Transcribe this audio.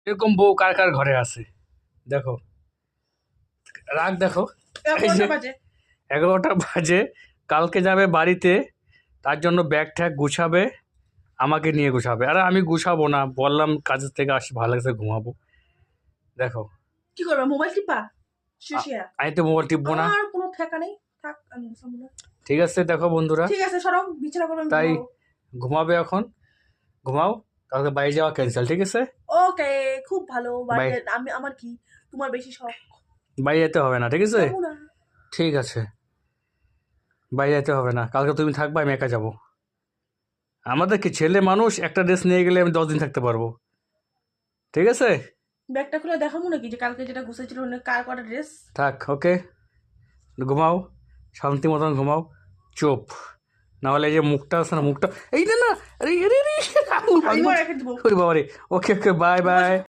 এরকম বউ কার কার ঘরে আছে দেখো, রাগ দেখো, এই যে 11টা বাজে, কালকে যাবে বাড়িতে, তার জন্য ব্যাগ ট্যাগ গুছাবে, আমাকে নিয়ে গুছাবে। আরে আমি গুছাবো না, বললাম কাজের থেকে আসি ভালো লাগছে ঘুমাবো। দেখো কি করবে, মোবাইল টিপা? শিশিয়া আমি তো মোবাইল টিপবো না। আর কোনো ঠেকা নেই, থাক আমি গুছাবো না। ঠিক আছে দেখো বন্ধুরা, ঠিক আছে সরো, বিছানা করবে আমি তাই ঘুমাবো। ঘুমাবে এখন, ঘুমাও, কালকে বাইরে যাওয়া ক্যান্সেল, ঠিক আছে? ওকে, খুব ভালো। বাই, বাইরে আমি, আমার কি তোমার বেশি শখ? বাইরে যেতে হবে না, ঠিক আছে? যাবো না। ঠিক আছে, বাইরে যেতে হবে না, কালকে তুমি থাকবে, আমি একা যাবো। আমাদের কি ছেলে মানুষ, একটা ড্রেস নিয়ে গেলে আমি 10 দিন থাকতে পারবো, ঠিক আছে? ব্যাগটা খুলে দেখাবো নাকি যে কালকে যেটা গুছাইছিল কার কটা ড্রেস? থাক, ওকে, ঘুমাও, শান্তি মতন ঘুমাও, চুপ, নাহলে এই যে মুখটা আছে না, মুখটা এই না না, আরে আরে আরে, আমি রেখে দেবো। বাবারে, ওকে ওকে, বাই বাই।